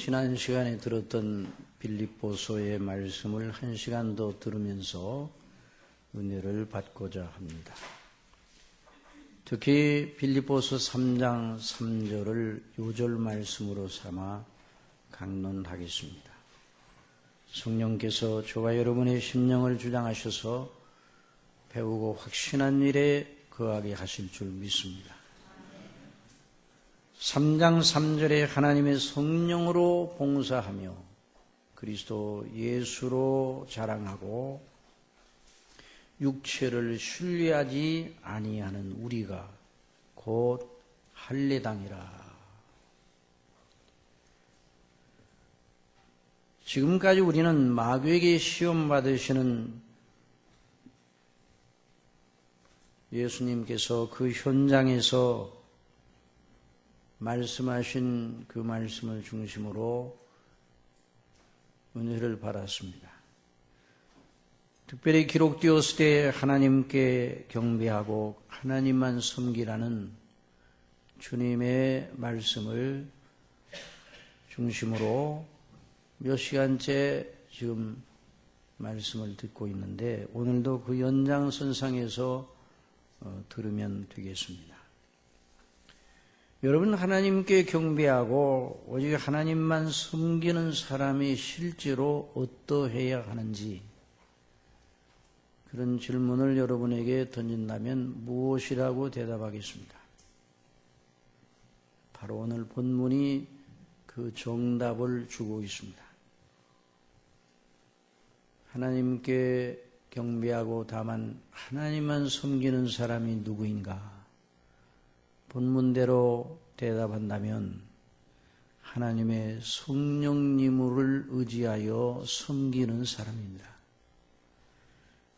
지난 시간에 들었던 빌립보서의 말씀을 한 시간 더 들으면서 은혜를 받고자 합니다. 특히 빌립보서 3장 3절을 요절 말씀으로 삼아 강론하겠습니다. 성령께서 저와 여러분의 심령을 주장하셔서 배우고 확신한 일에 거하게 하실 줄 믿습니다. 3장 3절에 하나님의 성령으로 봉사하며 그리스도 예수로 자랑하고 육체를 신뢰하지 아니하는 우리가 곧 할례당이라. 지금까지 우리는 마귀에게 시험 받으시는 예수님께서 그 현장에서 말씀하신 그 말씀을 중심으로 은혜를 받았습니다. 특별히 기록되었을 때 하나님께 경배하고 하나님만 섬기라는 주님의 말씀을 중심으로 몇 시간째 지금 말씀을 듣고 있는데 오늘도 그 연장선상에서 들으면 되겠습니다. 여러분, 하나님께 경배하고 오직 하나님만 섬기는 사람이 실제로 어떠해야 하는지 그런 질문을 여러분에게 던진다면 무엇이라고 대답하겠습니다. 바로 오늘 본문이 그 정답을 주고 있습니다. 하나님께 경배하고 다만 하나님만 섬기는 사람이 누구인가? 본문대로 대답한다면 하나님의 성령님을 의지하여 섬기는 사람입니다.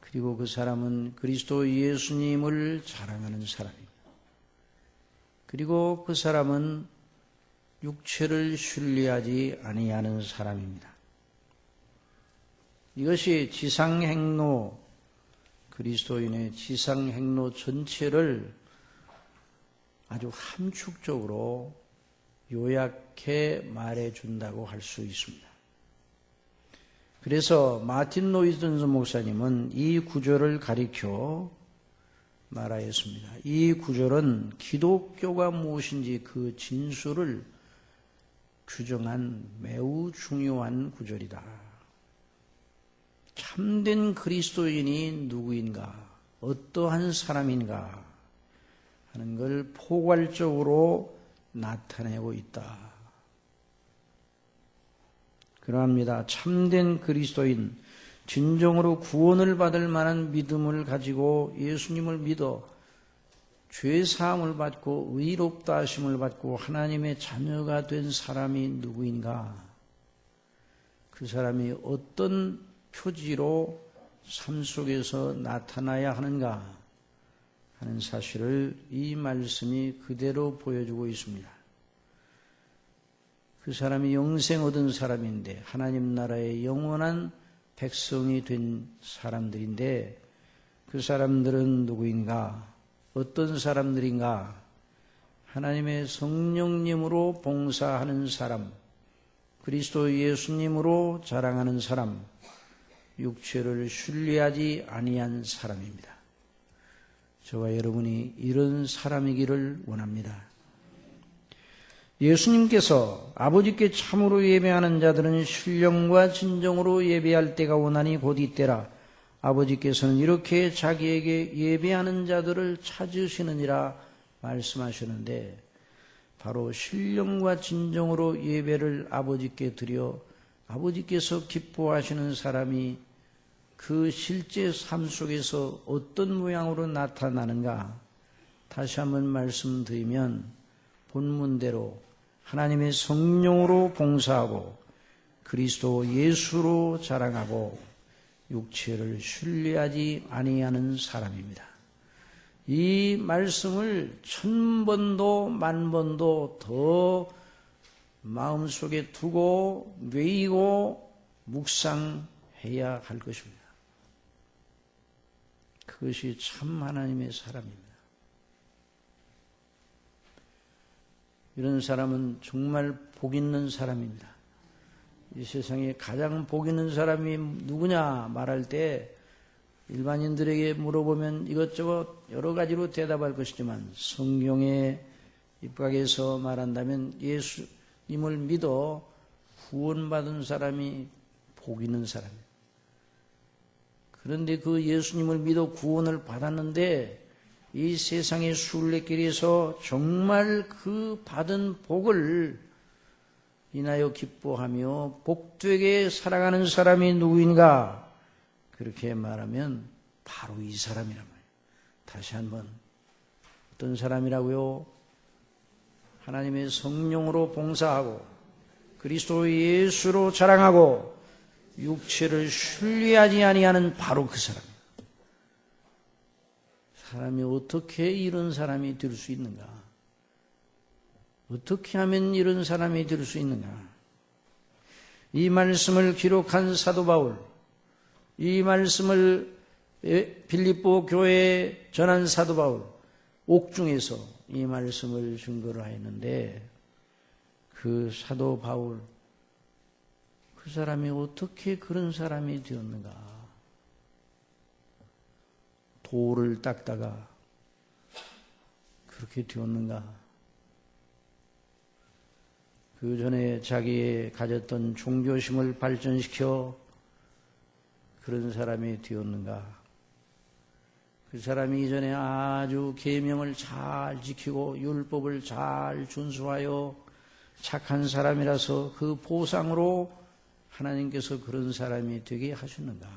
그리고 그 사람은 그리스도 예수님을 자랑하는 사람입니다. 그리고 그 사람은 육체를 신뢰하지 아니하는 사람입니다. 이것이 지상행로, 그리스도인의 지상행로 전체를 아주 함축적으로 요약해 말해준다고 할 수 있습니다. 그래서 마틴 로이드 목사님은 이 구절을 가리켜 말하였습니다. 이 구절은 기독교가 무엇인지 그 진수를 규정한 매우 중요한 구절이다. 참된 그리스도인이 누구인가, 어떠한 사람인가 하는 걸 포괄적으로 나타내고 있다. 그러합니다. 참된 그리스도인, 진정으로 구원을 받을 만한 믿음을 가지고 예수님을 믿어 죄사함을 받고 의롭다 하심을 받고 하나님의 자녀가 된 사람이 누구인가? 그 사람이 어떤 표지로 삶 속에서 나타나야 하는가 하는 사실을 이 말씀이 그대로 보여주고 있습니다. 그 사람이 영생 얻은 사람인데 하나님 나라의 영원한 백성이 된 사람들인데 그 사람들은 누구인가? 어떤 사람들인가? 하나님의 성령님으로 봉사하는 사람, 그리스도 예수님으로 자랑하는 사람, 육체를 신뢰하지 아니한 사람입니다. 저와 여러분이 이런 사람이기를 원합니다. 예수님께서 아버지께 참으로 예배하는 자들은 신령과 진정으로 예배할 때가 오나니 곧 이때라. 아버지께서는 이렇게 자기에게 예배하는 자들을 찾으시느니라 말씀하셨는데 바로 신령과 진정으로 예배를 아버지께 드려 아버지께서 기뻐하시는 사람이 그 실제 삶 속에서 어떤 모양으로 나타나는가? 다시 한번 말씀드리면 본문대로 하나님의 성령으로 봉사하고 그리스도 예수로 자랑하고 육체를 신뢰하지 아니하는 사람입니다. 이 말씀을 1000번도 10,000번도 더 마음속에 두고 외이고 묵상해야 할 것입니다. 그것이 참 하나님의 사람입니다. 이런 사람은 정말 복 있는 사람입니다. 이 세상에 가장 복 있는 사람이 누구냐 말할 때 일반인들에게 물어보면 이것저것 여러 가지로 대답할 것이지만 성경에 입각해서 말한다면 예수님을 믿어 구원받은 사람이 복 있는 사람이에요. 그런데 그 예수님을 믿어 구원을 받았는데 이 세상의 순례길에서 정말 그 받은 복을 인하여 기뻐하며 복되게 살아가는 사람이 누구인가? 그렇게 말하면 바로 이 사람이란 말이에요. 다시 한번 어떤 사람이라고요? 하나님의 성령으로 봉사하고 그리스도 예수로 자랑하고 육체를 신뢰하지 아니하는 바로 그 사람입니다. 사람이 어떻게 이런 사람이 될 수 있는가? 어떻게 하면 이런 사람이 될 수 있는가? 이 말씀을 기록한 사도 바울, 이 말씀을 빌립보 교회에 전한 사도 바울, 옥중에서 이 말씀을 증거를 하였는데 그 사도 바울, 그 사람이 어떻게 그런 사람이 되었는가? 돌을 닦다가 그렇게 되었는가? 그 전에 자기의 가졌던 종교심을 발전시켜 그런 사람이 되었는가? 그 사람이 이전에 아주 계명을 잘 지키고 율법을 잘 준수하여 착한 사람이라서 그 보상으로 하나님께서 그런 사람이 되게 하셨는가?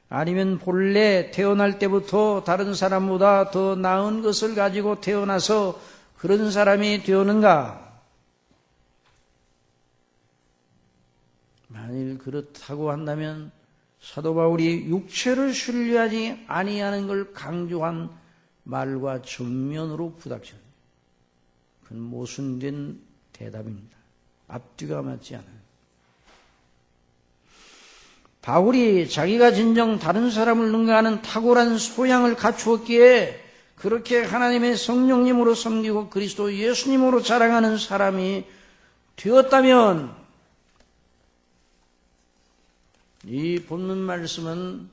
아니면 본래 태어날 때부터 다른 사람보다 더 나은 것을 가지고 태어나서 그런 사람이 되었는가? 만일 그렇다고 한다면 사도 바울이 육체를 신뢰하지 아니하는 걸 강조한 말과 정면으로 부닥쳐요. 그건 모순된 대답입니다. 앞뒤가 맞지 않아요. 바울이 자기가 진정 다른 사람을 능가하는 탁월한 소양을 갖추었기에 그렇게 하나님의 성령님으로 섬기고 그리스도 예수님으로 자랑하는 사람이 되었다면 이 본문 말씀은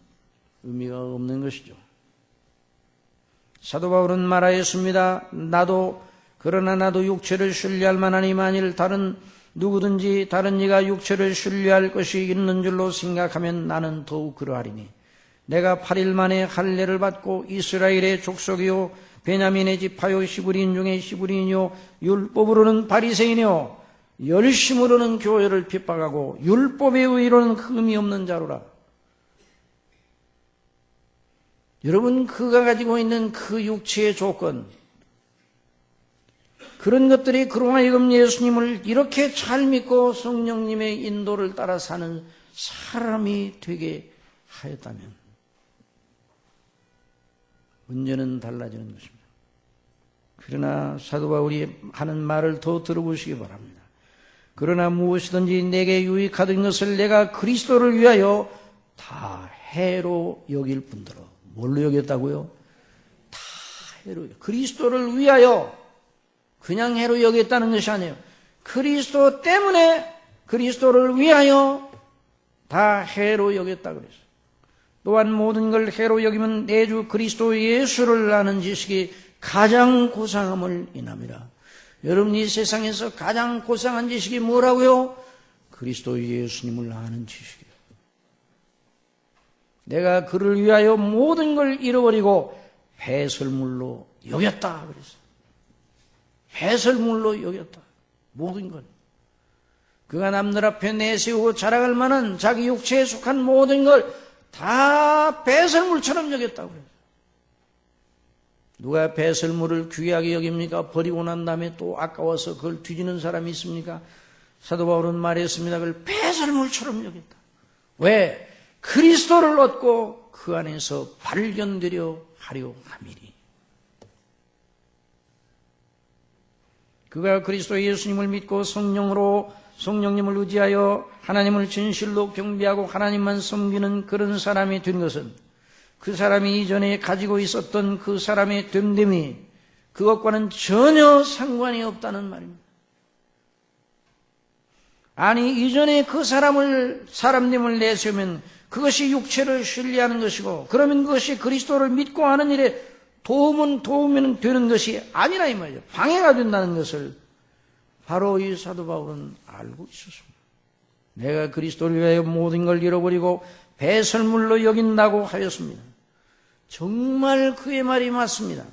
의미가 없는 것이죠. 사도 바울은 말하였습니다. 그러나 나도 육체를 신뢰할 만하니 만일 다른 누구든지 다른 이가 육체를 신뢰할 것이 있는 줄로 생각하면 나는 더욱 그러하리니 내가 8일 만에 할례를 받고 이스라엘의 족속이요 베냐민의 지파요 히브리인 중에 히브리인이요 율법으로는 바리새인이요 열심으로는 교회를 핍박하고 율법의 의로는 흠이 없는 자로라. 여러분, 그가 가지고 있는 그 육체의 조건, 그런 것들이 그로 하여금 예수님을 이렇게 잘 믿고 성령님의 인도를 따라 사는 사람이 되게 하였다면 문제는 달라지는 것입니다. 그러나 사도 바울이 하는 말을 더 들어보시기 바랍니다. 그러나 무엇이든지 내게 유익하던 것을 내가 그리스도를 위하여 다 해로 여길 뿐더러. 뭘로 여겼다고요? 다 해로. 그리스도를 위하여 그냥 해로 여겼다는 것이 아니에요. 그리스도 때문에 그리스도를 위하여 다 해로 여겼다 그랬어요. 또한 모든 걸 해로 여기면 내 주 그리스도 예수를 아는 지식이 가장 고상함을 인함이라. 여러분, 이 세상에서 가장 고상한 지식이 뭐라고요? 그리스도 예수님을 아는 지식이에요. 내가 그를 위하여 모든 걸 잃어버리고 배설물로 여겼다 그랬어요. 배설물로 여겼다. 모든 것. 그가 남들 앞에 내세우고 자랑할 만한 자기 육체에 속한 모든 걸 다 배설물처럼 여겼다고 그래요. 누가 배설물을 귀하게 여깁니까? 버리고 난 다음에 또 아까워서 그걸 뒤지는 사람이 있습니까? 사도 바울은 말했습니다. 그걸 배설물처럼 여겼다. 왜? 그리스도를 얻고 그 안에서 발견되려 하려 함이니. 그가 그리스도 예수님을 믿고 성령님을 의지하여 하나님을 진실로 경배하고 하나님만 섬기는 그런 사람이 된 것은 그 사람이 이전에 가지고 있었던 그 사람의 됨됨이 그것과는 전혀 상관이 없다는 말입니다. 아니, 이전에 그 사람님을 내세우면 그것이 육체를 신뢰하는 것이고, 그러면 그것이 그리스도를 믿고 하는 일에 도우면 되는 것이 아니라 이 말이죠. 방해가 된다는 것을 바로 이 사도 바울은 알고 있었습니다. 내가 그리스도를 위하여 모든 걸 잃어버리고 배설물로 여긴다고 하였습니다. 정말 그의 말이 맞습니다.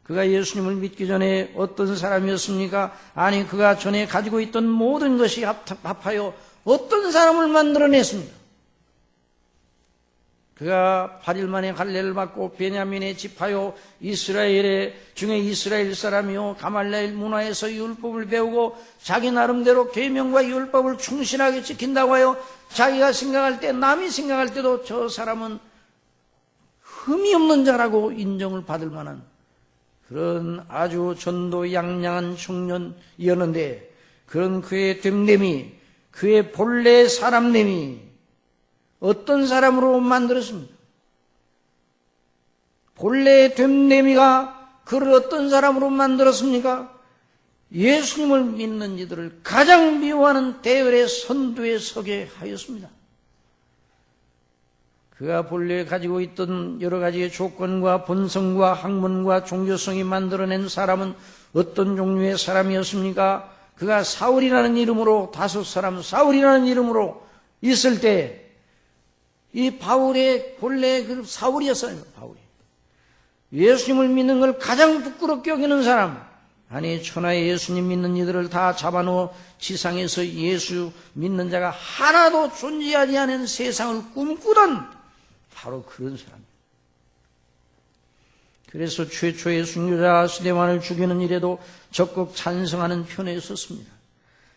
그가 예수님을 믿기 전에 어떤 사람이었습니까? 아니, 그가 전에 가지고 있던 모든 것이 합하여 어떤 사람을 만들어냈습니까? 그가 8일 만에 할례를 받고 베냐민에 집하여 이스라엘 사람이요 가말리엘 문화에서 율법을 배우고 자기 나름대로 계명과 율법을 충실하게 지킨다고 하여 자기가 생각할 때, 남이 생각할 때도 저 사람은 흠이 없는 자라고 인정을 받을 만한 그런 아주 전도 양양한 청년이었는데, 그런 그의 됨됨이, 그의 본래 사람됨이 어떤 사람으로 만들었습니까? 본래의 됨됨이가 그를 어떤 사람으로 만들었습니까? 예수님을 믿는 이들을 가장 미워하는 대열의 선두에 서게 하였습니다. 그가 본래 가지고 있던 여러 가지의 조건과 본성과 학문과 종교성이 만들어낸 사람은 어떤 종류의 사람이었습니까? 그가 사울이라는 이름으로, 다섯 사람 사울이라는 이름으로 있을 때 이 바울의 본래 그 사울이었어요. 바울이 예수님을 믿는 걸 가장 부끄럽게 여기는 사람, 아니 천하의 예수님 믿는 이들을 다 잡아놓어 지상에서 예수 믿는 자가 하나도 존재하지 않은 세상을 꿈꾸던 바로 그런 사람입니다. 그래서 최초의 순교자 스데반을 죽이는 일에도 적극 찬성하는 편에 섰습니다.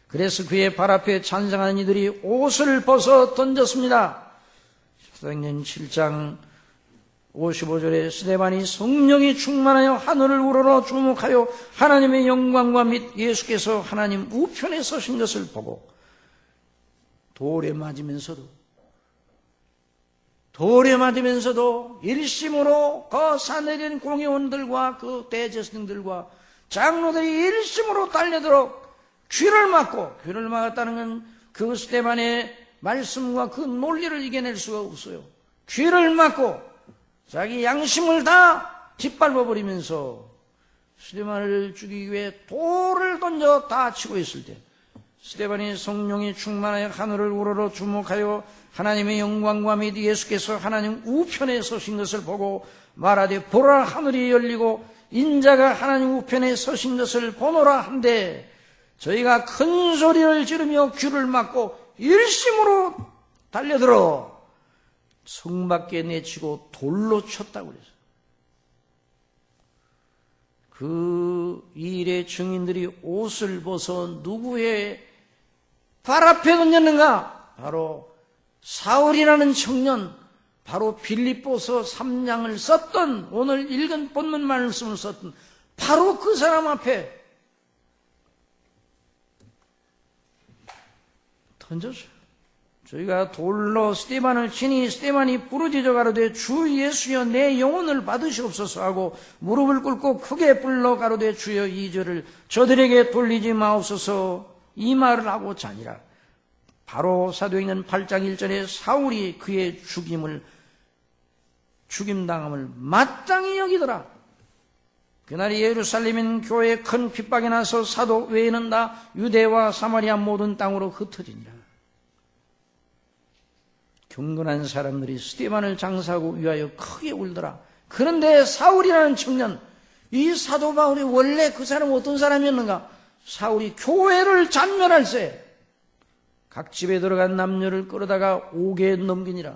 그래서 그의 발 앞에 찬성하는 이들이 옷을 벗어 던졌습니다. 사도행전 7장 55절에 스데반이 성령이 충만하여 하늘을 우러러 주목하여 하나님의 영광과 및 예수께서 하나님 우편에 서신 것을 보고 돌에 맞으면서도 일심으로 그 사내린 공회원들과 그 대제사장들과 장로들이 일심으로 달려들어 귀를 막았다는 건 그 스데반의 말씀과 그 논리를 이겨낼 수가 없어요. 귀를 막고 자기 양심을 다 짓밟아버리면서 스데반을 죽이기 위해 돌을 던져 다 치고 있을 때, 스데반이 성령이 충만하여 하늘을 우러러 주목하여 하나님의 영광과 및 예수께서 하나님 우편에 서신 것을 보고 말하되 보라, 하늘이 열리고 인자가 하나님 우편에 서신 것을 보노라 한데, 저희가 큰 소리를 지르며 귀를 막고 일심으로 달려들어 성 밖에 내치고 돌로 쳤다고 그랬어요. 그 일의 증인들이 옷을 벗어 누구의 발 앞에 던졌는가? 바로 사울이라는 청년, 바로 빌립보서 3장을 썼던, 오늘 읽은 본문 말씀을 썼던 바로 그 사람 앞에 던졌어요. 저희가 돌로 스데반을 치니 스데반이 부르짖어 가로되 주 예수여 내 영혼을 받으시옵소서 하고 무릎을 꿇고 크게 불러 가로되 주여 이 죄를 저들에게 돌리지 마옵소서, 이 말을 하고 자니라. 바로 사도행전 8장 1절에 사울이 그의 죽임당함을 마땅히 여기더라. 그날이 예루살렘인 교회에 큰 핍박이 나서 사도 외에는 다 유대와 사마리아 모든 땅으로 흩어지니라. 경건한 사람들이 스데반을 장사하고 위하여 크게 울더라. 그런데 사울이라는 청년, 이 사도 바울이 원래 그 사람은 어떤 사람이었는가? 사울이 교회를 잔멸할세 각 집에 들어간 남녀를 끌어다가 옥에 넘기니라.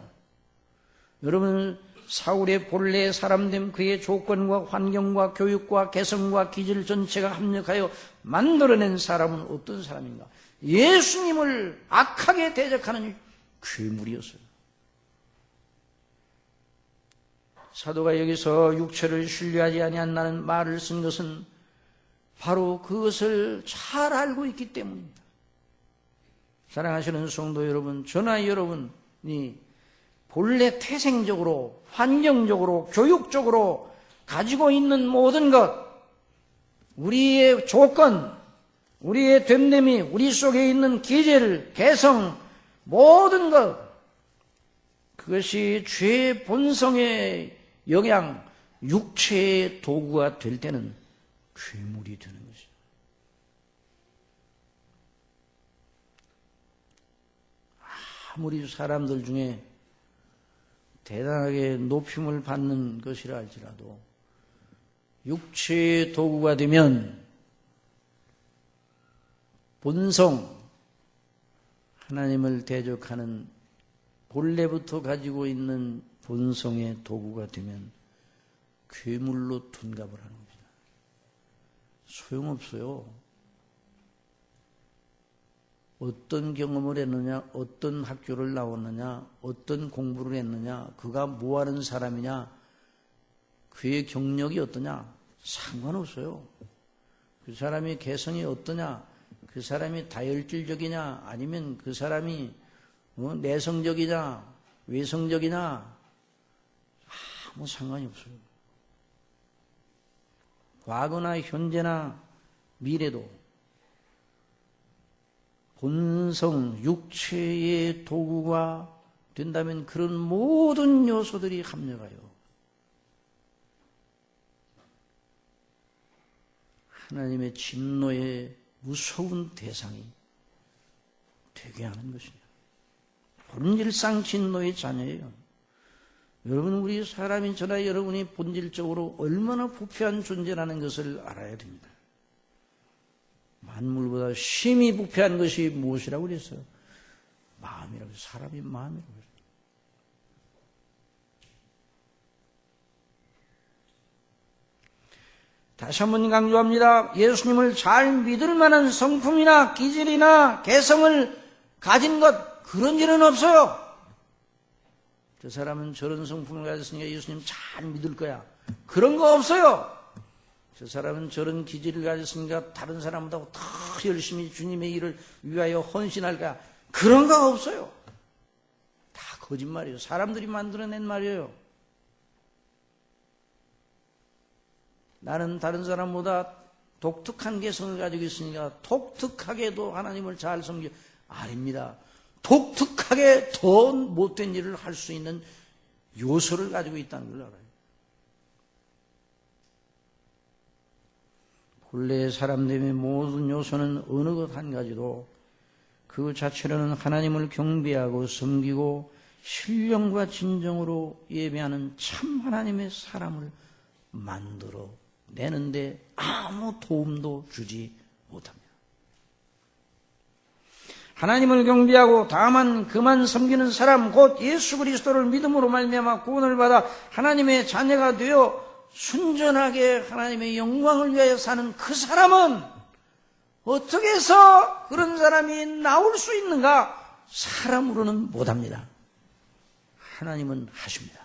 여러분, 사울의 본래의 사람됨, 그의 조건과 환경과 교육과 개성과 기질 전체가 합력하여 만들어낸 사람은 어떤 사람인가? 예수님을 악하게 대적하는 괴물이었어요. 사도가 여기서 육체를 신뢰하지 아니한다는 말을 쓴 것은 바로 그것을 잘 알고 있기 때문입니다. 사랑하시는 성도 여러분, 저나 여러분이 본래 태생적으로, 환경적으로, 교육적으로 가지고 있는 모든 것, 우리의 조건, 우리의 됨됨이, 우리 속에 있는 기질, 개성, 모든 것, 그것이 죄의 본성의 영향, 육체의 도구가 될 때는 괴물이 되는 것이죠. 아무리 사람들 중에 대단하게 높임을 받는 것이라 할지라도 육체의 도구가 되면 본성, 하나님을 대적하는 본래부터 가지고 있는 본성의 도구가 되면 괴물로 둔갑을 하는 겁니다. 소용없어요. 어떤 경험을 했느냐, 어떤 학교를 나왔느냐, 어떤 공부를 했느냐, 그가 뭐하는 사람이냐, 그의 경력이 어떠냐, 상관없어요. 그 사람의 개성이 어떠냐, 그 사람이 다혈질적이냐, 아니면 그 사람이 내성적이냐, 외성적이냐, 아무 상관이 없어요. 과거나 현재나 미래도 본성, 육체의 도구가 된다면 그런 모든 요소들이 합력하여 하나님의 진노의 무서운 대상이 되게 하는 것이에요. 본질상 진노의 자녀예요. 여러분, 우리 사람인 저나 여러분이 본질적으로 얼마나 부패한 존재라는 것을 알아야 됩니다. 만물보다 심히 부패한 것이 무엇이라고 그랬어요? 마음이라고 했어요. 사람이 마음이라고 했어요. 다시 한번 강조합니다. 예수님을 잘 믿을 만한 성품이나 기질이나 개성을 가진 것, 그런 일은 없어요. 저 사람은 저런 성품을 가졌으니까 예수님 잘 믿을 거야. 그런 거 없어요. 저 사람은 저런 기질을 가졌으니까 다른 사람보다 더 열심히 주님의 일을 위하여 헌신할 거야. 그런 거 없어요. 다 거짓말이에요. 사람들이 만들어낸 말이에요. 나는 다른 사람보다 독특한 개성을 가지고 있으니까 독특하게도 하나님을 잘 섬겨. 아닙니다. 독특하게 더 못된 일을 할 수 있는 요소를 가지고 있다는 걸 알아요. 본래의 사람됨의 모든 요소는 어느 것 한 가지도 그 자체로는 하나님을 경배하고 섬기고 신령과 진정으로 예배하는 참 하나님의 사람을 만들어 내는데 아무 도움도 주지 못합니다. 하나님을 경배하고 다만 그만 섬기는 사람, 곧 예수 그리스도를 믿음으로 말미암아 구원을 받아 하나님의 자녀가 되어 순전하게 하나님의 영광을 위하여 사는 그 사람은 어떻게 해서 그런 사람이 나올 수 있는가? 사람으로는 못합니다. 하나님은 하십니다.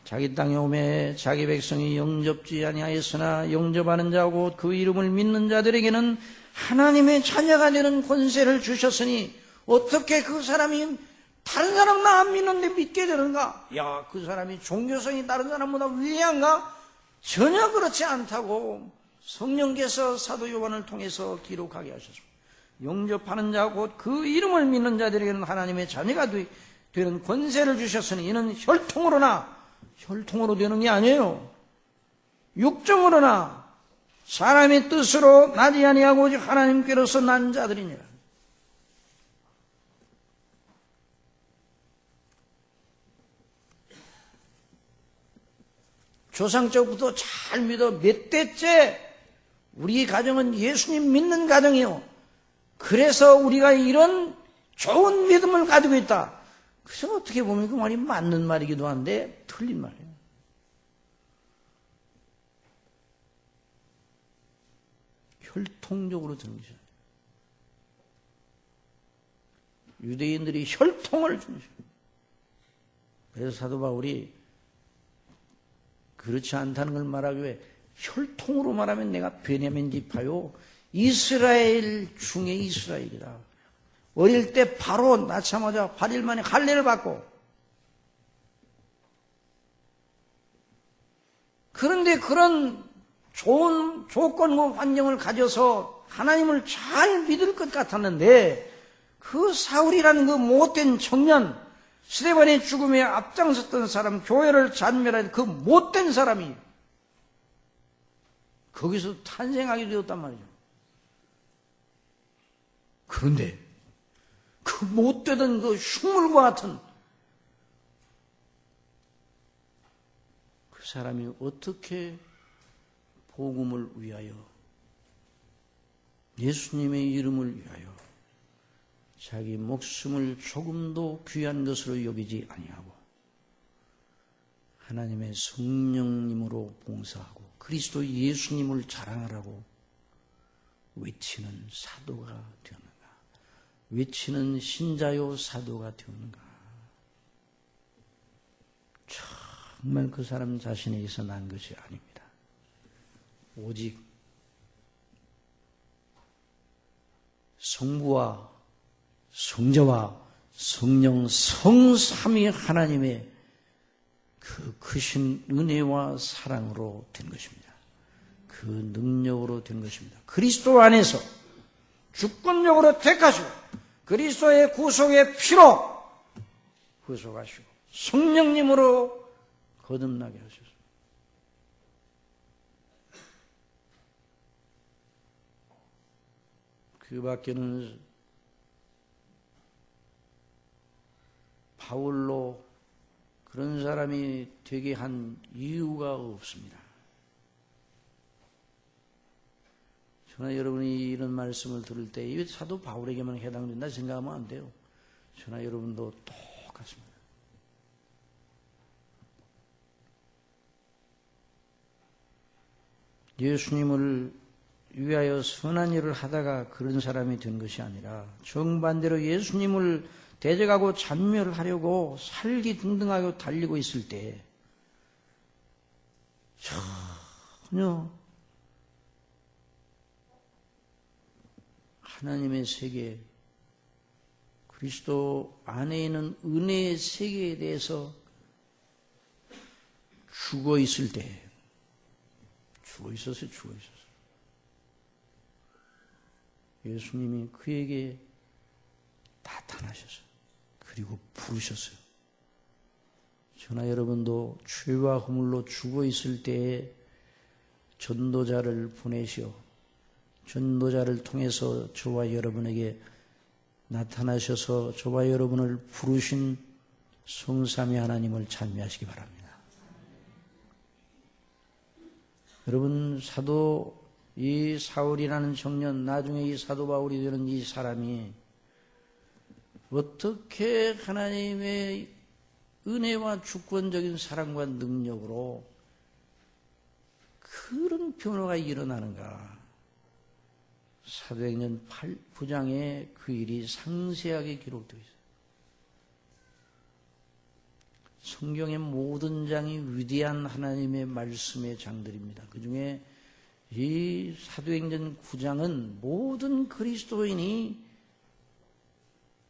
자기 땅에 오매 자기 백성이 영접지 아니하였으나 영접하는 자고 그 이름을 믿는 자들에게는 하나님의 자녀가 되는 권세를 주셨으니 어떻게 그 사람이 다른 사람 나 안 믿는데 믿게 되는가? 야, 그 사람이 종교성이 다른 사람보다 위대한가? 전혀 그렇지 않다고 성령께서 사도 요한을 통해서 기록하게 하셨습니다. 영접하는 자 곧 그 이름을 믿는 자들에게는 하나님의 자녀가 되는 권세를 주셨으니 이는 혈통으로 되는 게 아니에요. 육정으로나 사람의 뜻으로 나지 아니하고 오직 하나님께로서 난 자들이니라. 조상적부터 잘 믿어 몇 대째 우리 가정은 예수님 믿는 가정이요. 그래서 우리가 이런 좋은 믿음을 가지고 있다. 그래서 어떻게 보면 그 말이 맞는 말이기도 한데 틀린 말이에요. 혈통적으로 드는 것이죠. 유대인들이 혈통을 주는 것이죠. 그래서 사도 바울이 그렇지 않다는 걸 말하기 위해 혈통으로 말하면 내가 베냐민 지파요 이스라엘 중에 이스라엘이다. 어릴 때 바로 낳자마자 8일 만에 할례를 받고 그런데 그런 좋은 조건과 환경을 가져서 하나님을 잘 믿을 것 같았는데 그 사울이라는 그 못된 청년, 스데반의 죽음에 앞장섰던 사람, 교회를 잔멸한 그 못된 사람이 거기서 탄생하게 되었단 말이죠. 그런데 그 못되던 그 흉물과 같은 그 사람이 어떻게 복음을 위하여, 예수님의 이름을 위하여 자기 목숨을 조금도 귀한 것으로 여기지 아니하고 하나님의 성령님으로 봉사하고 그리스도 예수님을 자랑하라고 외치는 사도가 되었는가? 외치는 신자요 사도가 되었는가? 정말 그 사람 자신에게서 난 것이 아닙니다. 오직 성부와 성자와 성령 성삼위 하나님의 그 크신 은혜와 사랑으로 된 것입니다. 그 능력으로 된 것입니다. 그리스도 안에서 주권적으로 택하시고 그리스도의 구속의 피로 구속하시고 성령님으로 거듭나게 하셨습니다. 그 밖에는 바울로 그런 사람이 되게 한 이유가 없습니다. 저나 여러분이 이런 말씀을 들을 때 이 사도 바울에게만 해당된다 생각하면 안 돼요. 저나 여러분도 똑같습니다. 예수님을 위하여 선한 일을 하다가 그런 사람이 된 것이 아니라 정반대로 예수님을 대적하고 잔멸하려고 살기 등등하고 달리고 있을 때 전혀 하나님의 세계, 그리스도 안에 있는 은혜의 세계에 대해서 죽어 있을 때, 죽어 있었어요. 예수님이 그에게 나타나셔서 그리고 부르셨어요. 저나 여러분도 죄와 허물로 죽어 있을 때에 전도자를 보내시어 전도자를 통해서 저와 여러분에게 나타나셔서 저와 여러분을 부르신 성삼위 하나님을 찬미하시기 바랍니다. 여러분, 이 사울이라는 청년, 나중에 이 사도 바울이 되는 이 사람이 어떻게 하나님의 은혜와 주권적인 사랑과 능력으로 그런 변화가 일어나는가? 사도행전 8장에 그 일이 상세하게 기록되어 있어요. 성경의 모든 장이 위대한 하나님의 말씀의 장들입니다. 그 중에 이 사도행전 9장은 모든 그리스도인이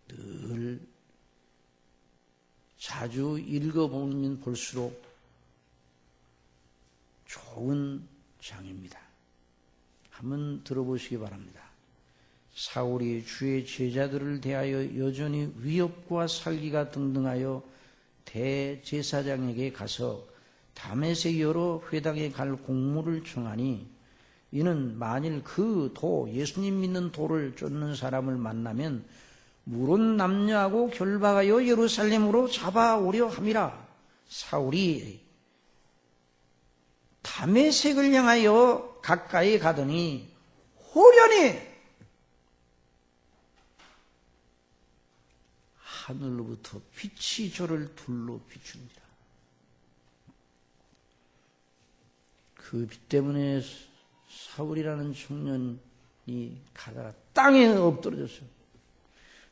늘 자주 읽어보면 볼수록 좋은 장입니다. 한번 들어보시기 바랍니다. 사울이 주의 제자들을 대하여 여전히 위협과 살기가 등등하여 대제사장에게 가서 다메섹 여러 회당에 갈 공무를 청하니 이는 만일 그 예수님 믿는 도를 쫓는 사람을 만나면 물은 남녀하고 결박하여 예루살렘으로 잡아오려 함이라. 사울이 다메섹을 향하여 가까이 가더니 호련히 하늘로부터 빛이 저를 둘러 비춥니다. 그 빛 때문에 사울이라는 청년이 가다가 땅에 엎드러졌어요.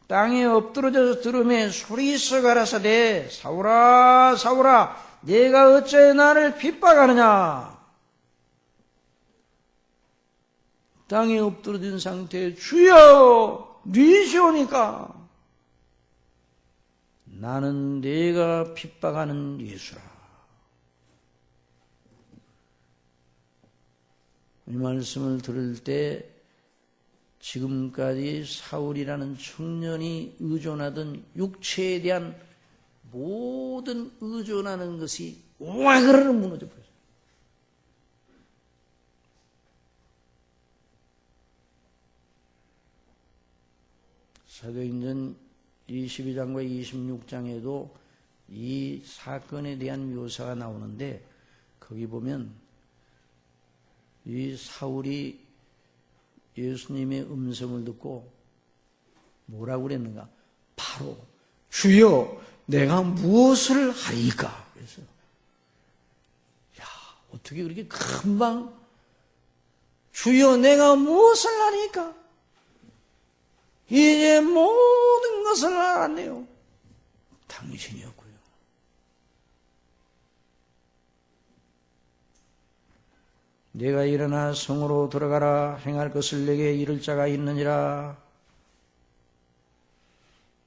땅에 엎드러져서 들음에 소리서 가라사대 사울아 사울아 네가 어째 나를 핍박하느냐. 땅에 엎드러진 상태에 주여 니시오니까 나는 네가 핍박하는 예수라. 이 말씀을 들을 때 지금까지 사울이라는 청년이 의존하던 육체에 대한 모든 의존하는 것이 와그르르 무너져 버렸어요. 사도행전 22장과 26장에도 이 사건에 대한 묘사가 나오는데 거기 보면 이 사울이 예수님의 음성을 듣고 뭐라고 그랬는가? 바로 주여 내가 무엇을 하리까? 그래서 야 어떻게 그렇게 금방 주여 내가 무엇을 하리까? 이제 모든 것을 알았네요. 당신이었고요. 내가 일어나 성으로 들어가라. 행할 것을 내게 이를 자가 있느니라.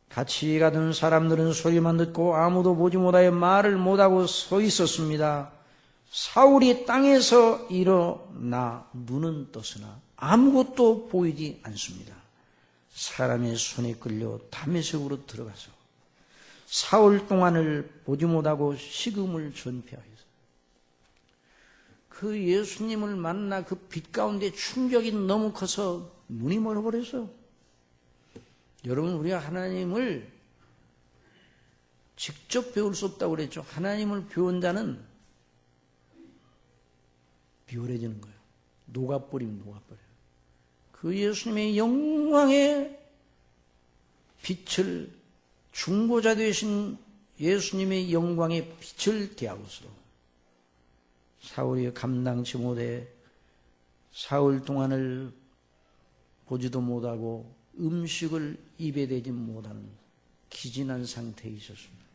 같이 가던 사람들은 소리만 듣고 아무도 보지 못하여 말을 못하고 서 있었습니다. 사울이 땅에서 일어나 눈은 떴으나 아무것도 보이지 않습니다. 사람의 손에 끌려 다메섹으로 들어가서 사흘 동안을 보지 못하고 식음을 전폐하였어요. 그 예수님을 만나 그 빛 가운데 충격이 너무 커서 눈이 멀어버렸어요. 여러분, 우리가 하나님을 직접 배울 수 없다고 그랬죠. 하나님을 배운 자는 비열해지는 거예요. 녹아버리면 녹아버려요. 그 예수님의 영광의 빛을, 중보자 되신 예수님의 영광의 빛을 대하고서 사울이 감당치 못해 사흘 동안을 보지도 못하고 음식을 입에 대지 못하는 기진한 상태에 있었습니다.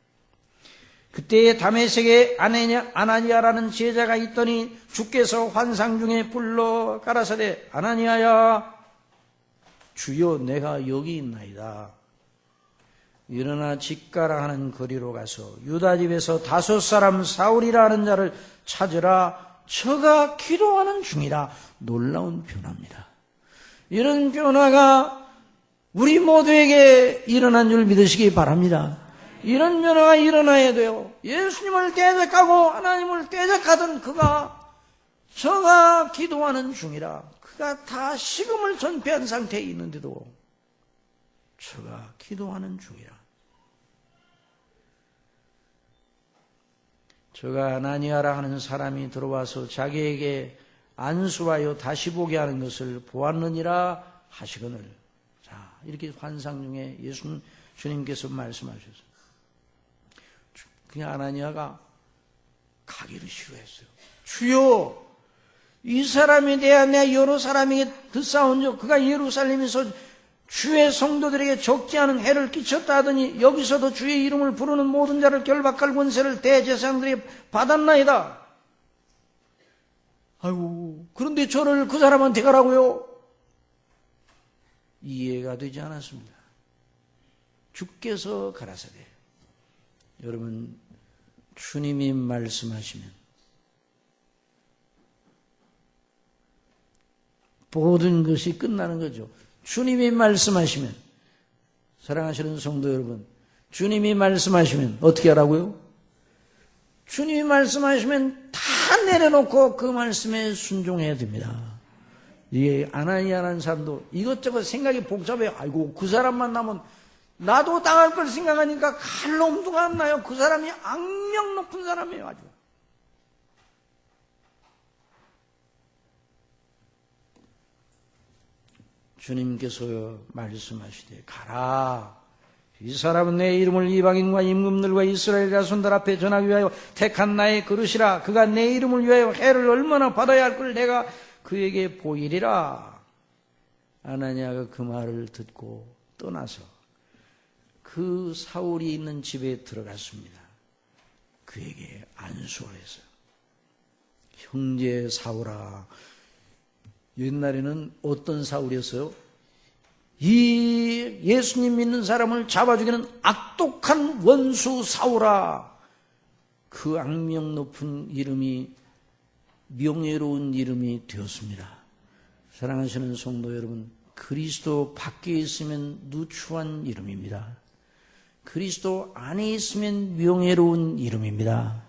그때에 다메섹에 아나니아라는 제자가 있더니 주께서 환상 중에 불러 가라사대 아나니아야 주여 내가 여기 있나이다. 일어나 집가라 하는 거리로 가서 유다 집에서 5 사울이라 하는 자를 찾으라. 저가 기도하는 중이라. 놀라운 변화입니다. 이런 변화가 우리 모두에게 일어난 줄 믿으시기 바랍니다. 이런 변화가 일어나야 돼요. 예수님을 대적하고 하나님을 대적하던 그가 저가 기도하는 중이라. 그가 다 식음을 전폐한 상태에 있는데도 저가 기도하는 중이라. 저가 아나니아라 하는 사람이 들어와서 자기에게 안수하여 다시 보게 하는 것을 보았느니라 하시거늘. 자, 이렇게 환상 중에 주님께서 말씀하셨어요. 그 아나니아가 가기를 싫어했어요. 주여, 이 사람에 대한 내가 여러 사람에게 듣사온 적, 그가 예루살렘에서 주의 성도들에게 적지 않은 해를 끼쳤다 하더니 여기서도 주의 이름을 부르는 모든 자를 결박할 권세를 대제사장들이 받았나이다. 아이고, 그런데 저를 그 사람한테 가라고요? 이해가 되지 않았습니다. 주께서 가라사대. 여러분, 주님이 말씀하시면 모든 것이 끝나는 거죠. 주님이 말씀하시면, 사랑하시는 성도 여러분, 주님이 말씀하시면 어떻게 하라고요? 주님이 말씀하시면 다 내려놓고 그 말씀에 순종해야 됩니다. 이게 아나니아라는 사람도 이것저것 생각이 복잡해요. 아이고, 그 사람만 나면 나도 당할 걸 생각하니까 칼로 엄두가 안 나요. 그 사람이 악명 높은 사람이에요, 아주. 주님께서 말씀하시되 가라. 이 사람은 내 이름을 이방인과 임금들과 이스라엘 자손들 앞에 전하기 위하여 택한 나의 그릇이라. 그가 내 이름을 위하여 해를 얼마나 받아야 할 걸 내가 그에게 보이리라. 아나니아가 그 말을 듣고 떠나서 그 사울이 있는 집에 들어갔습니다. 그에게 안수를 했어요. 형제 사울아. 옛날에는 어떤 사울이었어요? 이 예수님 믿는 사람을 잡아 죽이는 악독한 원수 사울아. 그 악명 높은 이름이 명예로운 이름이 되었습니다. 사랑하시는 성도 여러분, 그리스도 밖에 있으면 누추한 이름입니다. 그리스도 안에 있으면 명예로운 이름입니다.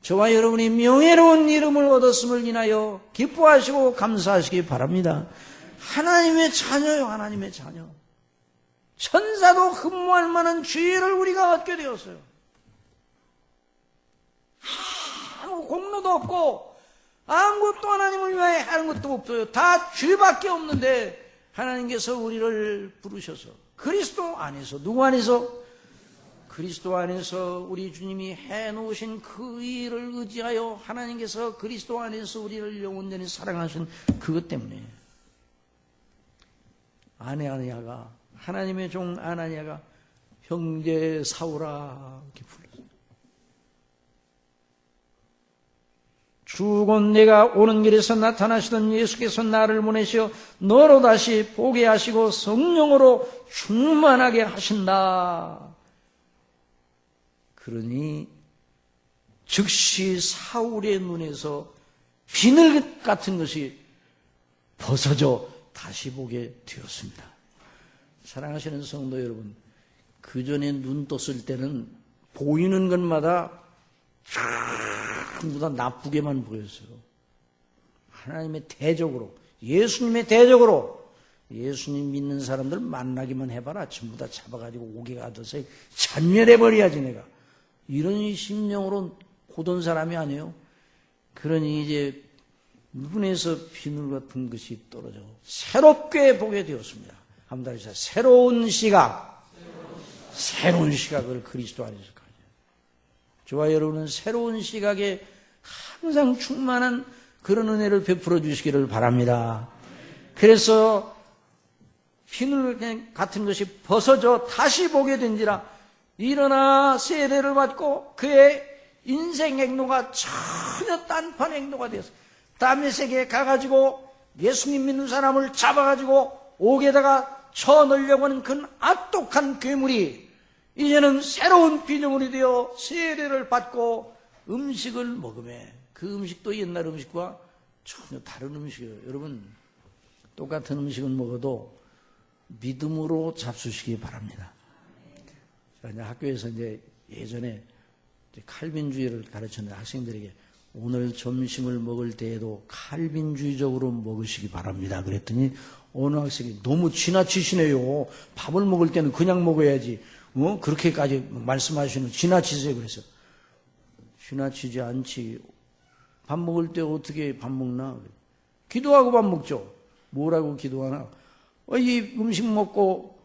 저와 여러분이 명예로운 이름을 얻었음을 인하여 기뻐하시고 감사하시기 바랍니다. 하나님의 자녀요, 하나님의 자녀. 천사도 흠모할 만한 지혜를 우리가 얻게 되었어요. 아무 공로도 없고 아무것도 하나님을 위하여 하는 것도 없어요. 다 죄밖에 없는데 하나님께서 우리를 부르셔서 그리스도 안에서, 누구 안에서? 그리스도 안에서 우리 주님이 해놓으신 그 일을 의지하여 하나님께서 그리스도 안에서 우리를 영원전히 사랑하신 그것 때문에 아나니아가, 하나님의 종 아나니아가 형제 사울아 이렇게 불렀어요. 주 곧 내가 오는 길에서 나타나시던 예수께서 나를 보내시어 너로 다시 보게 하시고 성령으로 충만하게 하신다. 그러니 즉시 사울의 눈에서 비늘 같은 것이 벗어져 다시 보게 되었습니다. 사랑하시는 성도 여러분, 그 전에 눈 떴을 때는 보이는 것마다 전부 다 나쁘게만 보였어요. 하나님의 대적으로, 예수님의 대적으로, 예수님 믿는 사람들 만나기만 해봐라. 전부 다 잡아가지고 옥에 가둬서 잔멸해버려야지 내가. 이런 심령으로 고던 사람이 아니에요. 그러니 이제 눈에서 비늘 같은 것이 떨어져 새롭게 보게 되었습니다. 한번 다시 새로운 시각, 새로운 시각을 그리스도 안에서 가져요. 저와 여러분은 새로운 시각에 항상 충만한 그런 은혜를 베풀어 주시기를 바랍니다. 그래서 비늘 같은 것이 벗어져 다시 보게 된지라 일어나 세례를 받고 그의 인생 행로가 전혀 딴판 행로가 되었어요. 다메섹에 가가지고 예수님 믿는 사람을 잡아가지고 옥에다가 쳐넣으려고 하는 그 악독한 괴물이 이제는 새로운 피조물이 되어 세례를 받고 음식을 먹으매 그 음식도 옛날 음식과 전혀 다른 음식이에요. 여러분, 똑같은 음식은 먹어도 믿음으로 잡수시기 바랍니다. 제가 학교에서 이제 예전에 칼빈주의를 가르쳤는데 학생들에게 오늘 점심을 먹을 때에도 칼빈주의적으로 먹으시기 바랍니다. 그랬더니 어느 학생이 너무 지나치시네요. 밥을 먹을 때는 그냥 먹어야지. 그렇게까지 말씀하시는 지나치세요. 그래서 지나치지 않지. 밥 먹을 때 어떻게 밥 먹나? 기도하고 밥 먹죠. 뭐라고 기도하나? 이 음식 먹고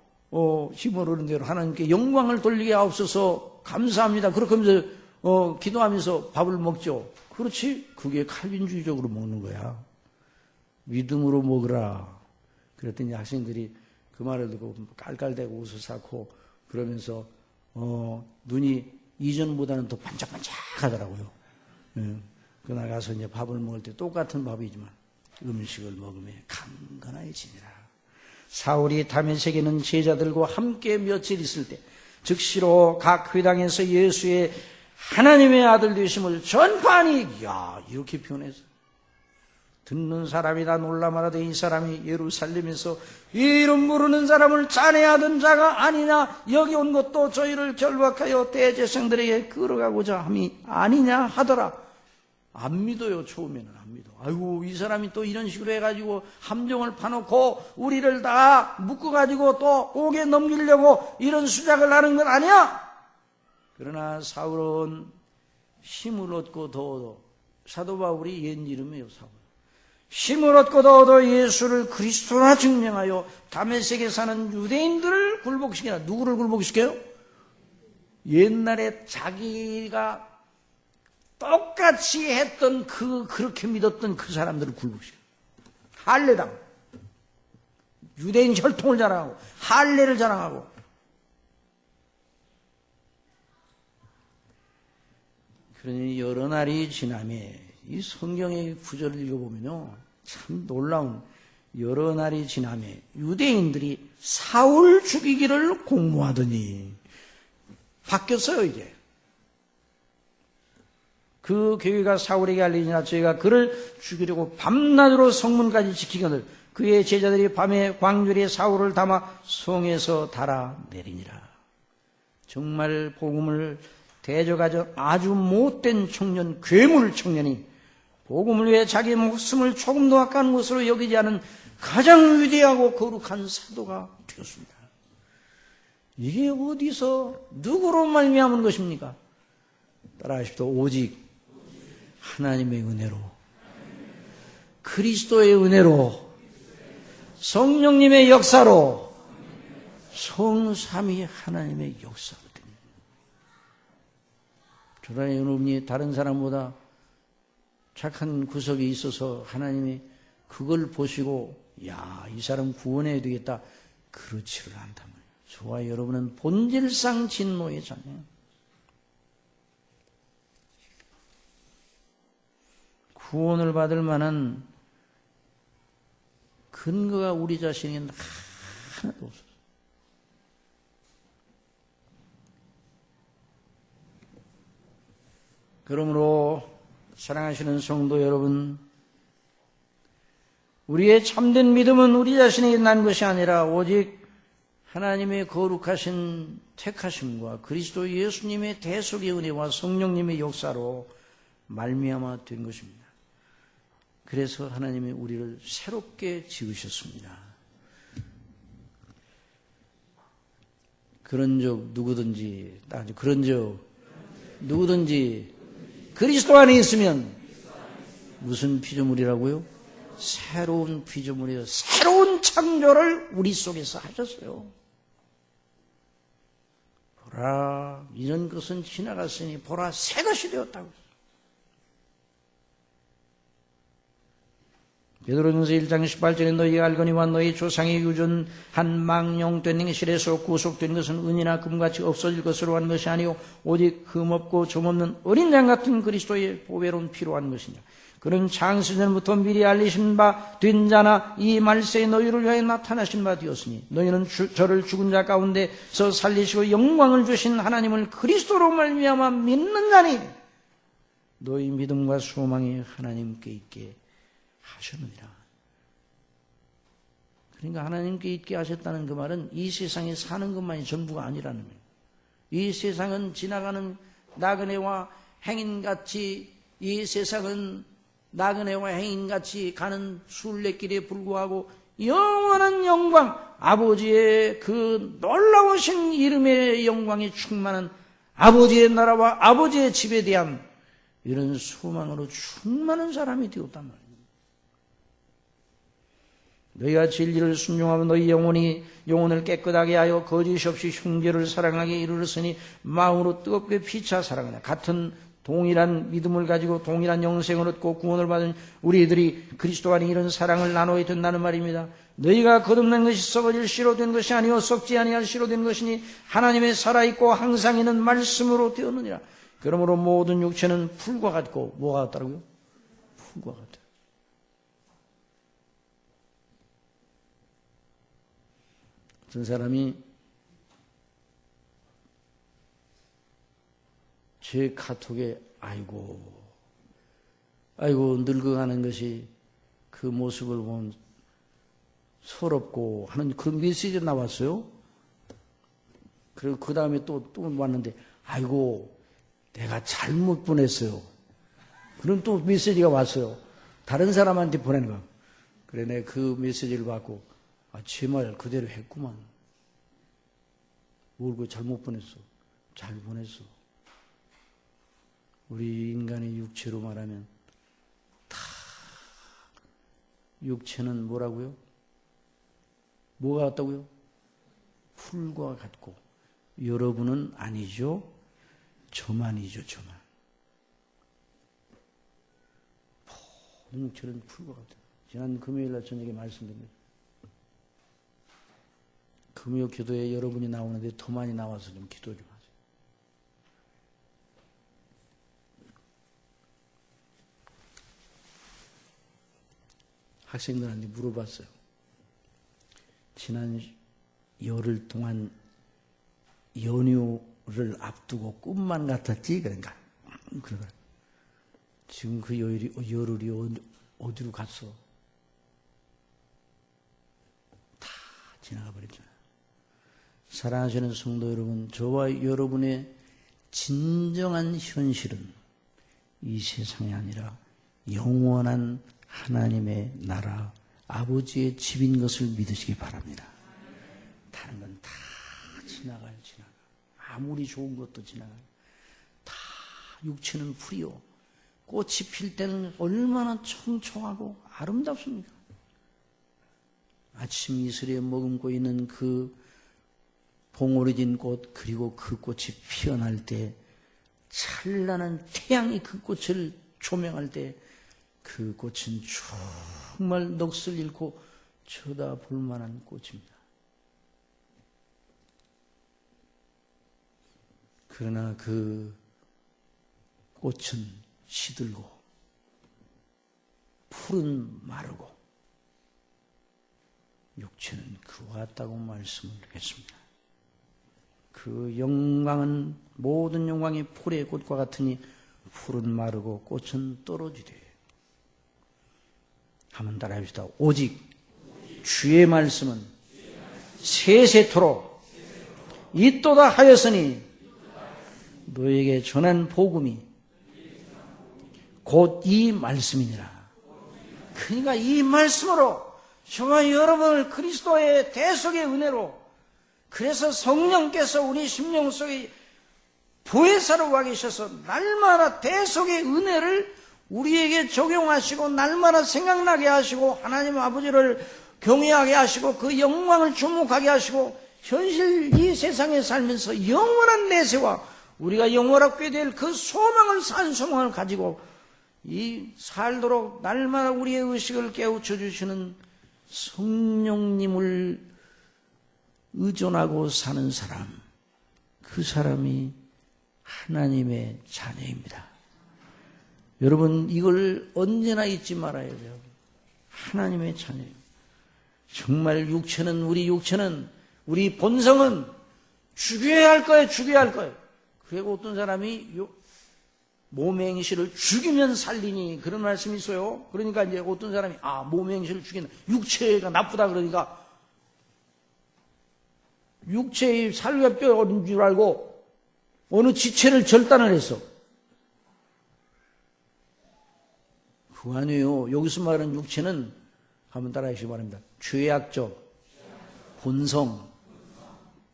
힘을 얻는 대로 하나님께 영광을 돌리게 하옵소서 감사합니다. 그렇게 하면서 기도하면서 밥을 먹죠. 그렇지? 그게 칼빈주의적으로 먹는 거야. 믿음으로 먹으라. 그랬더니 학생들이 그 말을 듣고 깔깔대고 웃어 쌓고 그러면서 눈이 이전보다는 더 반짝반짝 하더라고요. 그 나가서 이제 밥을 먹을 때 똑같은 밥이지만 음식을 먹으며 강건해지니라. 사울이 다메섹에는 제자들과 함께 며칠 있을 때 즉시로 각 회당에서 예수의 하나님의 아들 되심을 전파하니, 이렇게 표현해서 듣는 사람이 다 놀라 말하되 이 사람이 예루살렘에서 이름 부르는 사람을 잔해하던 자가 아니냐, 여기 온 것도 저희를 결박하여 대제사장들에게 끌어가고자 함이 아니냐 하더라. 안 믿어요. 처음에는 안 믿어. 아이고, 이 사람이 또 이런 식으로 해가지고 함정을 파놓고 우리를 다 묶어가지고 또 옥에 넘기려고 이런 수작을 하는 건 아니야. 그러나 사울은 힘을 얻고 더 사도 바울이 옛 이름이에요. 사울. 힘을 얻고 더 예수를 그리스도라 증명하여 다메섹에 사는 유대인들을 굴복시키나. 누구를 굴복시켜요? 옛날에 자기가 똑같이 했던 그렇게 믿었던 그 사람들을 굴복시켜요. 할례당. 유대인 혈통을 자랑하고 할례를 자랑하고. 그러니 여러 날이 지나매 이 성경의 구절을 읽어보면요, 참 놀라운, 여러 날이 지나매 유대인들이 사울 죽이기를 공모하더니 바뀌었어요. 이제 그 교회가 사울에게 알리니라. 저희가 그를 죽이려고 밤낮으로 성문까지 지키거늘 그의 제자들이 밤에 광주리에 사울을 담아 성에서 달아내리니라. 정말 복음을 대적하죠. 아주 못된 청년, 괴물 청년이 복음을 위해 자기 목숨을 조금도 아까운 것으로 여기지 않은 가장 위대하고 거룩한 사도가 되었습니다. 이게 어디서 누구로 말미암은 것입니까? 따라하십시오. 오직 하나님의 은혜로, 그리스도의 은혜로, 성령님의 역사로, 성삼위 하나님의 역사로 됩니다. 저는 여러분이 다른 사람보다 착한 구석이 있어서 하나님이 그걸 보시고 야, 이 사람 구원해야 되겠다, 그렇지를 않단 말이에요. 저와 여러분은 본질상 진노의 자녀예요. 구원을 받을 만한 근거가 우리 자신이 하나도 없어요. 그러므로 사랑하시는 성도 여러분, 우리의 참된 믿음은 우리 자신에게 난 것이 아니라 오직 하나님의 거룩하신 택하심과 그리스도 예수님의 대속의 은혜와 성령님의 역사로 말미암아 된 것입니다. 그래서 하나님이 우리를 새롭게 지으셨습니다. 그런즉 누구든지 그리스도 안에 있으면 무슨 피조물이라고요? 새로운 피조물이요, 새로운 창조를 우리 속에서 하셨어요. 보라, 이전 것은 지나갔으니 보라, 새 것이 되었다고. 베드로전서 1장 18절에 너희가 알거니와 너희 조상이 유전한 망령된 행실에서 구속된 것은 은이나 금같이 없어질 것으로 한 것이 아니요 오직 흠없고 점없는 어린 양 같은 그리스도의 보배로운 피로 한 것이냐. 그는 창세전부터 미리 알리신 바 된 자나 이 말세에 너희를 위하여 나타나신 바 되었으니 너희는 저를 죽은 자 가운데서 살리시고 영광을 주신 하나님을 그리스도로 말미암아 믿는 자니 너희 믿음과 소망이 하나님께 있게 하셨느니라. 그러니까 하나님께 있게 하셨다는 그 말은 이 세상에 사는 것만이 전부가 아니라는 거예요. 이 세상은 지나가는 나그네와 행인같이, 이 세상은 나그네와 행인같이 가는 순례길에 불구하고 영원한 영광, 아버지의 그 놀라우신 이름의 영광이 충만한 아버지의 나라와 아버지의 집에 대한 이런 소망으로 충만한 사람이 되었단 말이에요. 너희가 진리를 순종하면 너희 영혼을 깨끗하게 하여 거짓 없이 형제를 사랑하게 이르렀으니 마음으로 뜨겁게 피차 사랑하라. 같은 동일한 믿음을 가지고 동일한 영생을 얻고 구원을 받은 우리들이 그리스도 안에 이런 사랑을 나눠야 된다는 말입니다. 너희가 거듭난 것이 썩어질 씨로 된 것이 아니요 썩지 아니할 씨로 된 것이니 하나님의 살아있고 항상 있는 말씀으로 되었느니라. 그러므로 모든 육체는 풀과 같고 뭐가 같다고요? 풀과 같다. 어떤 사람이 제 카톡에 아이고 늙어가는 것이 그 모습을 보면 서럽고 하는 그런 메시지가 나왔어요. 그리고 그 다음에 또 왔는데 아이고 내가 잘못 보냈어요. 그런 또 메시지가 왔어요. 다른 사람한테 보내는 거야. 그래 내가 그 메시지를 받고 제 말 그대로 했구만. 뭘 잘못 보냈어. 잘 보냈어. 우리 인간의 육체로 말하면 다 육체는 뭐라고요? 뭐가 같다고요? 풀과 같고 여러분은 아니죠. 저만이죠. 저만. 모든 육체는 풀과 같아요. 지난 금요일날 저녁에 말씀드립니다. 금요 기도에 여러분이 나오는데 더 많이 나와서 좀 기도 좀 하세요. 학생들한테 물어봤어요. 지난 열흘 동안 연휴를 앞두고 꿈만 같았지? 그러니까. 지금 그 열흘이 어디로 갔어? 다 지나가 버렸잖아요. 사랑하시는 성도 여러분, 저와 여러분의 진정한 현실은 이 세상이 아니라 영원한 하나님의 나라, 아버지의 집인 것을 믿으시기 바랍니다. 다른 건 다 지나가. 아무리 좋은 것도 지나가요. 다 육체는 풀이요. 꽃이 필 때는 얼마나 청초하고 아름답습니까? 아침 이슬에 머금고 있는 그 봉오리진 꽃, 그리고 그 꽃이 피어날 때 찬란한 태양이 그 꽃을 조명할 때 그 꽃은 정말 넋을 잃고 쳐다볼 만한 꽃입니다. 그러나 그 꽃은 시들고 풀은 마르고 육체는 그와 같다고 말씀을 하겠습니다. 그 영광은 모든 영광이 풀의 꽃과 같으니 풀은 마르고 꽃은 떨어지되. 한번 따라합시다. 오직 주의 말씀은 세세토록 있도다 하였으니 너에게 전한 복음이 곧 이 말씀이니라. 그러니까 이 말씀으로 저와 여러분을 그리스도의 대속의 은혜로, 그래서 성령께서 우리 심령 속에 보혜사로 와 계셔서 날마다 대속의 은혜를 우리에게 적용하시고 날마다 생각나게 하시고 하나님 아버지를 경외하게 하시고 그 영광을 주목하게 하시고 현실 이 세상에 살면서 영원한 내세와 우리가 영원하게 될 그 소망을 산 소망을 가지고 이 살도록 날마다 우리의 의식을 깨우쳐 주시는 성령님을 의존하고 사는 사람, 그 사람이 하나님의 자녀입니다. 여러분, 이걸 언제나 잊지 말아야 돼요. 하나님의 자녀예요. 정말 육체는 우리 본성은 죽여야 할 거예요. 죽여야 할 거예요. 그리고 어떤 사람이 몸의 행실을 죽이면 살리니 그런 말씀이 있어요. 그러니까 이제 어떤 사람이 몸의 행실을 죽이는 육체가 나쁘다 그러니까 육체의 살과 뼈인 줄 알고 어느 지체를 절단을 했어. 그거 아니에요. 여기서 말하는 육체는 한번 따라하시기 바랍니다. 죄악적 본성,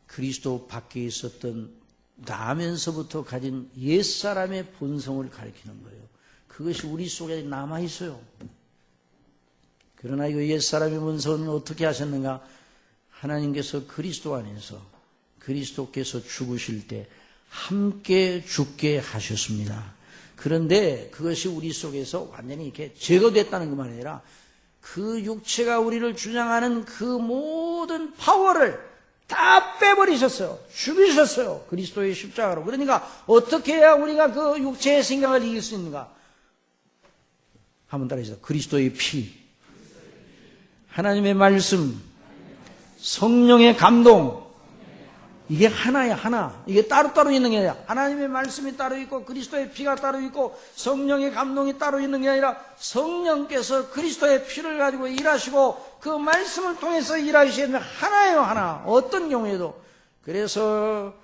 그리스도 밖에 있었던 나면서부터 가진 옛사람의 본성을 가리키는 거예요. 그것이 우리 속에 남아있어요. 그러나 이 옛사람의 본성은 어떻게 하셨는가? 하나님께서 그리스도 안에서 그리스도께서 죽으실 때 함께 죽게 하셨습니다. 그런데 그것이 우리 속에서 완전히 이렇게 제거됐다는 것만 아니라 그 육체가 우리를 주장하는 그 모든 파워를 다 빼버리셨어요. 죽이셨어요. 그리스도의 십자가로. 그러니까 어떻게 해야 우리가 그 육체의 생각을 이길 수 있는가? 한번 따라해주세요. 그리스도의 피, 하나님의 말씀, 성령의 감동, 이게 하나야, 하나. 이게 따로따로 있는 게 아니라 하나님의 말씀이 따로 있고 그리스도의 피가 따로 있고 성령의 감동이 따로 있는 게 아니라 성령께서 그리스도의 피를 가지고 일하시고 그 말씀을 통해서 일하시는 하나예요, 하나. 어떤 경우에도. 그래서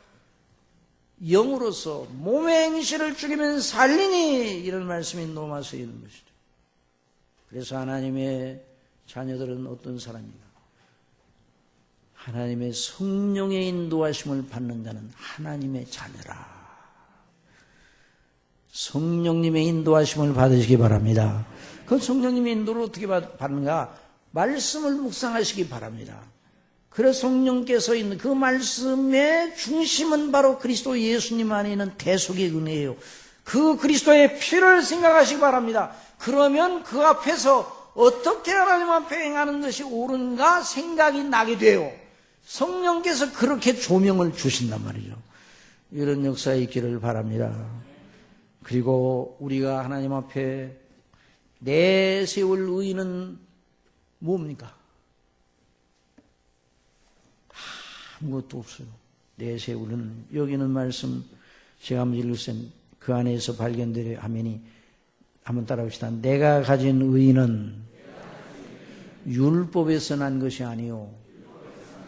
영으로서 몸의 행실을 죽이면 살리니 이런 말씀이 로마서에 있는 것이죠. 그래서 하나님의 자녀들은 어떤 사람인가? 하나님의 성령의 인도하심을 받는 자는 하나님의 자녀라. 성령님의 인도하심을 받으시기 바랍니다. 그 성령님의 인도를 어떻게 받는가? 말씀을 묵상하시기 바랍니다. 그래서 성령께서 있는 그 말씀의 중심은 바로 그리스도 예수님 안에 있는 대속의 은혜예요. 그 그리스도의 피를 생각하시기 바랍니다. 그러면 그 앞에서 어떻게 하나님 앞에 행하는 것이 옳은가 생각이 나게 돼요. 성령께서 그렇게 조명을 주신단 말이죠. 이런 역사에 있기를 바랍니다. 그리고 우리가 하나님 앞에 내세울 의의는 뭡니까? 아무것도 없어요. 내세우는 여기는 말씀 제가 한번 읽으면 그 안에서 발견되려 하매니 한번 따라합시다. 내가 가진 의는 율법에서 난 것이 아니요.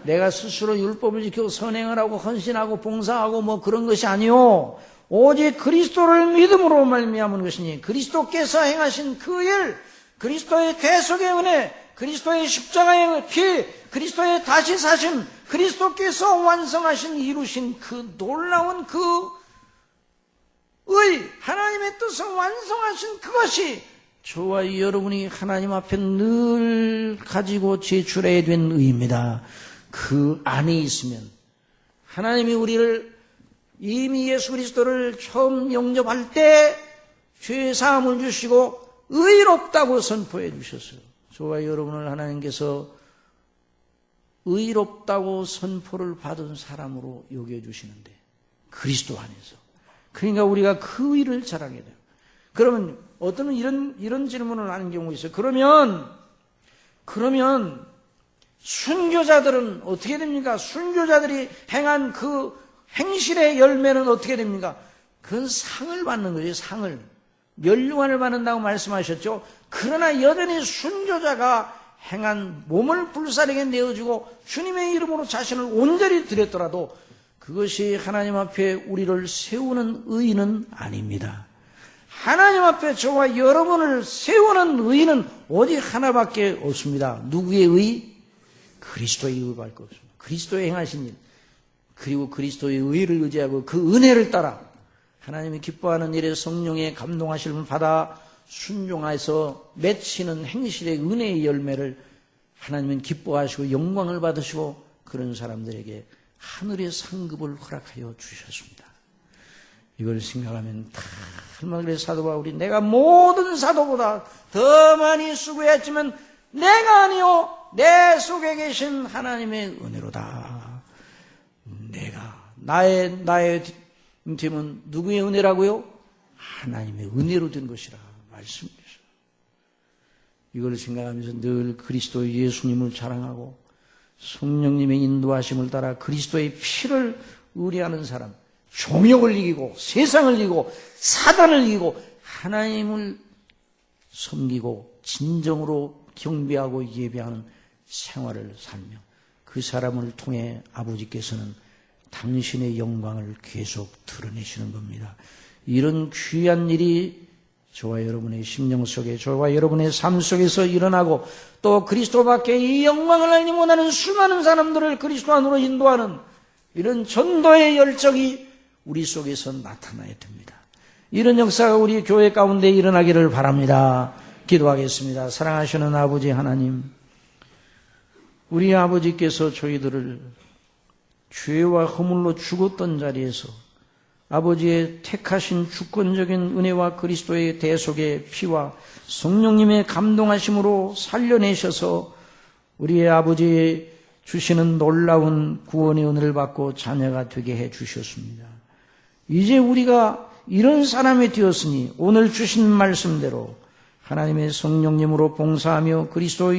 내가 스스로 율법을 지키고 선행을 하고 헌신하고 봉사하고 뭐 그런 것이 아니요. 오직 그리스도를 믿음으로 말미암은 것이니 그리스도께서 행하신 그 일, 그리스도의 대속의 은혜, 그리스도의 십자가의 피, 그리스도의 다시 사심, 그리스도께서 완성하신 이루신 그 놀라운 그 의, 하나님의 뜻을 완성하신 그것이 저와 여러분이 하나님 앞에 늘 가지고 제출해야 된 의입니다. 그 안에 있으면 하나님이 우리를 이미 예수 그리스도를 처음 영접할 때 죄 사함을 주시고 의롭다고 선포해 주셨어요. 저와 여러분을 하나님께서 의롭다고 선포를 받은 사람으로 여겨주시는데 그리스도 안에서. 그러니까 우리가 그 의를 자랑해야 돼요. 그러면 어떤 이런 질문을 하는 경우가 있어요. 그러면 순교자들은 어떻게 됩니까? 순교자들이 행한 그 행실의 열매는 어떻게 됩니까? 그건 상을 받는 거죠. 상을. 멸류관을 받는다고 말씀하셨죠. 그러나 여전히 순교자가 행한 몸을 불사르게 내어주고 주님의 이름으로 자신을 온전히 드렸더라도 그것이 하나님 앞에 우리를 세우는 의는 아닙니다. 하나님 앞에 저와 여러분을 세우는 의는 오직 하나밖에 없습니다. 누구의 의? 그리스도의 의밖에 없습니다. 그리스도의 행하신 일, 그리고 그리스도의 의를 의지하고 그 은혜를 따라 하나님이 기뻐하는 일에 성령의 감동하심을 받아 순종해서 맺히는 행실의 은혜의 열매를 하나님은 기뻐하시고 영광을 받으시고 그런 사람들에게 하늘의 상급을 허락하여 주셨습니다. 이걸 생각하면 정말 그래 사도 바울이 내가 모든 사도보다 더 많이 수고했지만 내가 아니요 내 속에 계신 하나님의 은혜로다. 내가 나의 팀은 누구의 은혜라고요? 하나님의 은혜로 된 것이라 말씀드렸어요. 이걸 생각하면서 늘 그리스도 예수님을 자랑하고 성령님의 인도하심을 따라 그리스도의 피를 의뢰하는 사람, 종욕을 이기고 세상을 이기고 사단을 이기고 하나님을 섬기고 진정으로 경배하고 예배하는 생활을 살며 그 사람을 통해 아버지께서는 당신의 영광을 계속 드러내시는 겁니다. 이런 귀한 일이 저와 여러분의 심령 속에 저와 여러분의 삶 속에서 일어나고 또 그리스도밖에 이 영광을 알지 못하는 수많은 사람들을 그리스도 안으로 인도하는 이런 전도의 열정이 우리 속에서 나타나야 됩니다. 이런 역사가 우리 교회 가운데 일어나기를 바랍니다. 기도하겠습니다. 사랑하시는 아버지 하나님, 우리 아버지께서 저희들을 죄와 허물로 죽었던 자리에서 아버지의 택하신 주권적인 은혜와 그리스도의 대속의 피와 성령님의 감동하심으로 살려내셔서 우리의 아버지 주시는 놀라운 구원의 은혜를 받고 자녀가 되게 해 주셨습니다. 이제 우리가 이런 사람이 되었으니 오늘 주신 말씀대로 하나님의 성령님으로 봉사하며 그리스도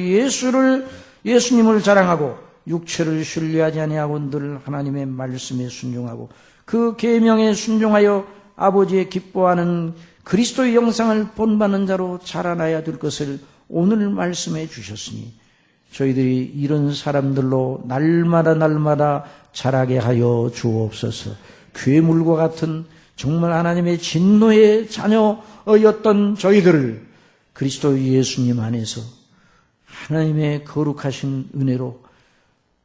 예수님을 자랑하고 육체를 신뢰하지 아니하고 늘 하나님의 말씀에 순종하고 그 계명에 순종하여 아버지의 기뻐하는 그리스도의 영상을 본받는 자로 자라나야 될 것을 오늘 말씀해 주셨으니 저희들이 이런 사람들로 날마다 자라게 하여 주옵소서. 괴물과 같은 정말 하나님의 진노의 자녀였던 저희들을 그리스도 예수님 안에서 하나님의 거룩하신 은혜로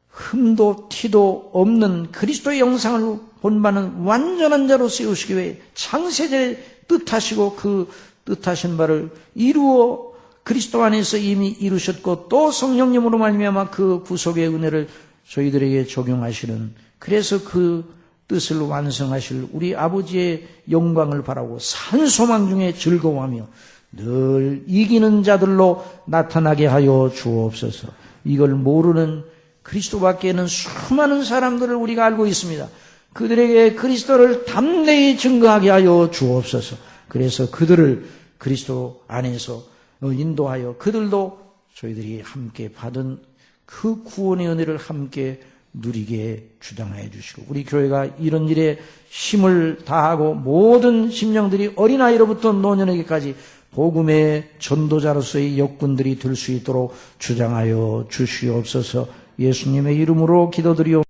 흠도 티도 없는 그리스도의 영상을 본받는 완전한 자로 세우시기 위해 창세전에 뜻하시고 그 뜻하신 바를 이루어 그리스도 안에서 이미 이루셨고 또 성령님으로 말미암아 그 구속의 은혜를 저희들에게 적용하시는 그래서 그 뜻을 완성하실 우리 아버지의 영광을 바라고 산 소망 중에 즐거워하며 늘 이기는 자들로 나타나게 하여 주옵소서. 이걸 모르는 그리스도밖에는 수많은 사람들을 우리가 알고 있습니다. 그들에게 그리스도를 담대히 증거하게 하여 주옵소서. 그래서 그들을 그리스도 안에서 인도하여 그들도 저희들이 함께 받은 그 구원의 은혜를 함께 누리게 주장하여 주시고 우리 교회가 이런 일에 힘을 다하고 모든 심령들이 어린아이로부터 노년에게까지 복음의 전도자로서의 역군들이 될 수 있도록 주장하여 주시옵소서. 예수님의 이름으로 기도드리옵나이다.